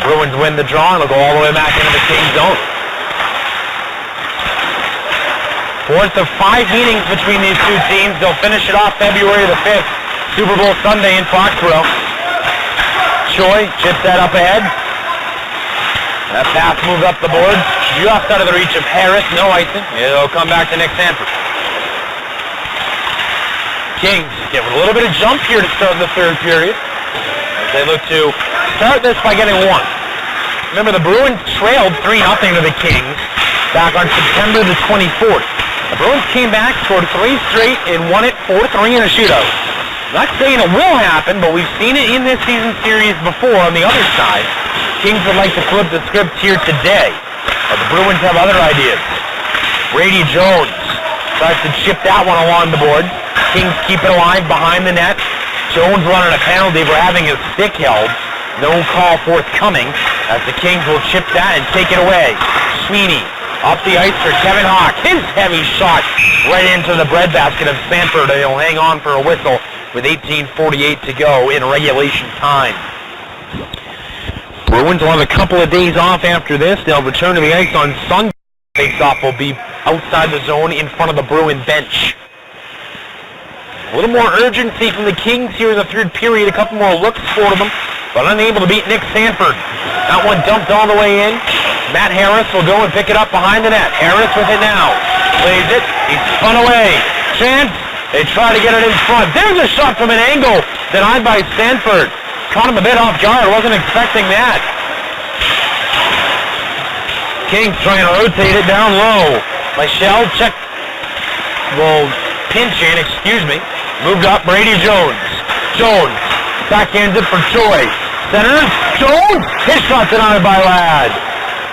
Bruins win the draw, and they'll go all the way back into the Kings zone. Fourth of 5 meetings between these two teams. They'll finish it off February the 5th, Super Bowl Sunday in Foxborough. Choi chips that up ahead. That pass moves up the board, just out of the reach of Harris. No icing. It'll come back to Nick Sanford. Kings get a little bit of jump here to start the third period, as they look to start this by getting one. Remember, the Bruins trailed 3-0 to the Kings back on September the 24th. The Bruins came back, scored 3 straight, and won it 4-3 in a shootout. Not saying it will happen, but we've seen it in this season series before on the other side. Kings would like to flip the script here today, but the Bruins have other ideas. Brady Jones tries to chip that one along the board. Kings keep it alive behind the net. Jones running a penalty for having his stick held. No call forthcoming, as the Kings will chip that and take it away. Sweeney up the ice for Kevin Hawk. His heavy shot right into the breadbasket of Sanford. He'll hang on for a whistle with 18:48 to go in regulation time. Bruins will have a couple of days off after this. They'll return to the ice on Sunday. Face-off will be outside the zone in front of the Bruin bench. A little more urgency from the Kings here in the third period. A couple more looks for them, but unable to beat Nick Sanford. That one dumped all the way in. Matt Harris will go and pick it up behind the net. Harris with it now. Plays it. He's spun away. Chance. They try to get it in front. There's a shot from an angle denied by Sanford. Caught him a bit off guard. Wasn't expecting that. Kings trying to rotate it down low. Michelle check. Will pinch in, excuse me. Moved up, Brady Jones. Jones backhands it for Choi. Centers, Jones. His shot denied by Ladd.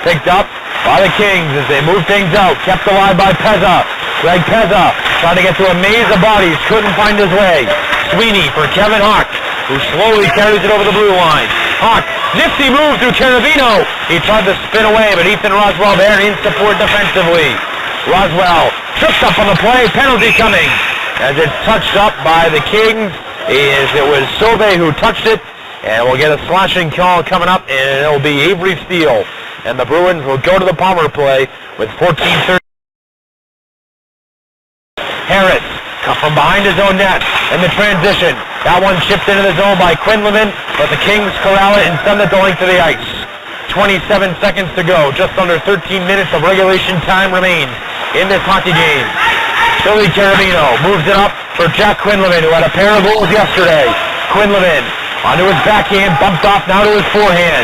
Picked up by the Kings as they move things out. Kept alive by Pezza. Greg Pezza tried to get to a maze of bodies. Couldn't find his way. Sweeney for Kevin Hawk, who slowly carries it over the blue line. Hawk, nifty move through Carabino. He tried to spin away, but Ethan Roswell there in support defensively. Roswell tripped up on the play. Penalty coming as it's touched up by the Kings. It was Sauvé who touched it, and we'll get a slashing call coming up, and it'll be Avery Steele. And the Bruins will go to the power play with 14:30. Harris come from behind his own net in the transition. That one chipped into the zone by Quinlivan, but the Kings corral it and send it to length of the ice. 27 seconds to go. Just under 13 minutes of regulation time remains in this hockey game. Billy Carabino moves it up for Jack Quinlivan, who had a pair of goals yesterday. Quinlivan onto his backhand, bumped off now to his forehand.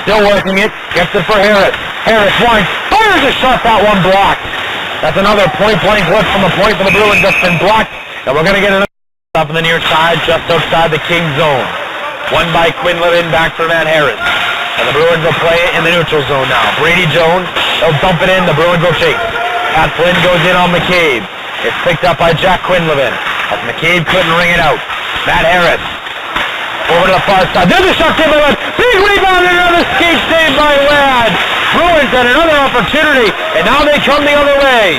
Still working it, gets it for Harris. Harris winds, fires a shot, that one blocked. That's another point-blank look from the point for the Bruins that's been blocked. And we're going to get another up on the near side, just outside the Kings zone. Won by Quinlivan, back for Matt Harris. And the Bruins will play it in the neutral zone now. Brady Jones, they'll dump it in, the Bruins will chase. Pat Flynn goes in on McCabe. It's picked up by Jack Quinlivan, as McCabe couldn't ring it out. Matt Harris, over to the far side. There's a shot, Timberland. Big rebound, and another skate saved by Ladd. Bruins had another opportunity, and now they come the other way.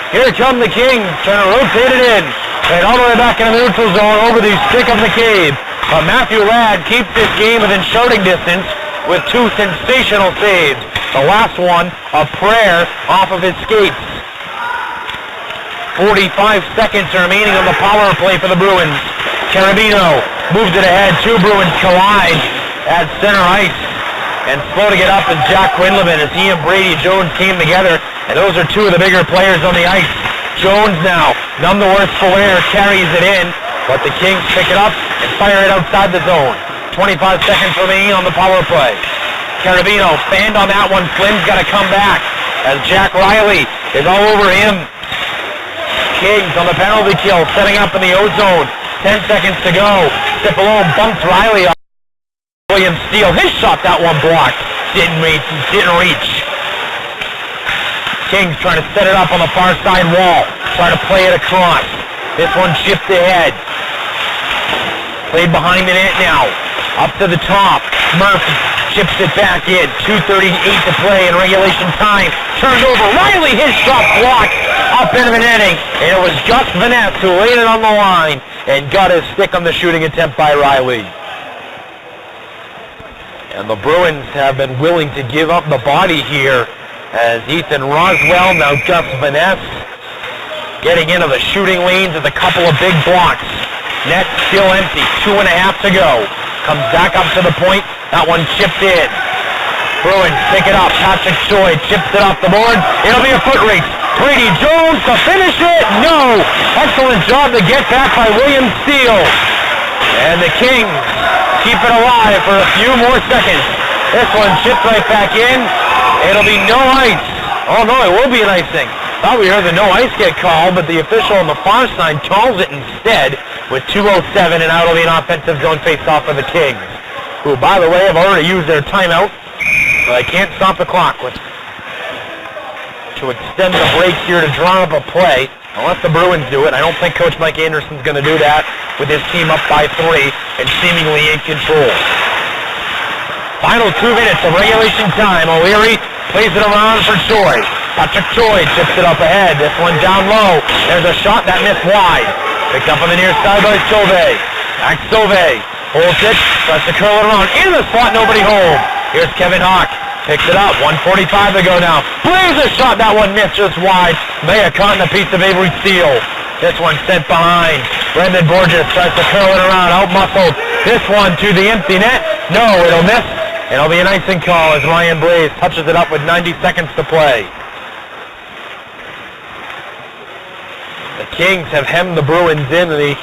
Here come the Kings, trying to rotate it in. And all the way back in the neutral zone over the stick of McCabe. But Matthew Ladd keeps this game within shouting distance with 2 sensational saves. The last one, a prayer off of his skates. 45 seconds remaining on the power play for the Bruins. Carabino moves it ahead. 2 Bruins collide at center ice. And slow to get up is Jack Quinlivan as he and Brady Jones came together. And those are 2 of the bigger players on the ice. Jones now, none the worse for wear, carries it in. But the Kings pick it up and fire it outside the zone. 25 seconds remaining on the power play. Carabino fanned on that one. Flynn's got to come back as Jack Riley is all over him. Kings on the penalty kill, setting up in the O-zone. 10 seconds to go. Cipolone bumps Riley up. William Steele, his shot, that one blocked. Didn't reach. Kings trying to set it up on the far side wall. Trying to play it across. This one chipped ahead. Played behind the net now. Up to the top. Murphy chips it back in. 2:38 to play in regulation time. Turned over. Riley, his shot blocked. Up into the netting. And it was Gus Vaness who laid it on the line and got his stick on the shooting attempt by Riley. And the Bruins have been willing to give up the body here as Ethan Roswell, now Gus Vaness, getting into the shooting lanes with a couple of big blocks. Net still empty, 2.5 to go. Comes back up to the point, that one chipped in. Bruins pick it up, Patrick Choi chips it off the board. It'll be a foot race. Brady Jones to finish it, no! Excellent job to get back by William Steele. And the Kings keep it alive for a few more seconds. This one chipped right back in. It'll be no ice. Oh no, it will be an icing. Thought we heard the no ice get called, but the official on the far side calls it instead with 2:07, and now it'll be an offensive zone face-off for the Kings, who, by the way, have already used their timeout, but I can't stop the clock to extend the break here to draw up a play, unless the Bruins do it. I don't think Coach Mike Anderson's going to do that with his team up by 3 and seemingly in control. Final 2 minutes of regulation time. O'Leary plays it around for Choi. Patrick Choi chips it up ahead. This one down low. There's a shot that missed wide. Picked up on the near side by Sauvé. Max Sauvé holds it, tries to curl it around. In the slot, nobody home. Here's Kevin Hawk. Picks it up. 1:45 to go now. Blaze a shot. That one missed just wide. May have caught in a piece of Avery Steele. This one sent behind. Brendan Borges tries to curl it around. Out-muscled. This one to the empty net. No, it'll miss. It'll be an icing call as Ryan Blaze touches it up with 90 seconds to play. The Kings have hemmed the Bruins in the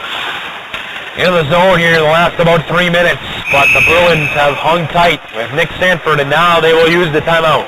zone here in the last about 3 minutes, but the Bruins have hung tight with Nick Sanford, and now they will use the timeout.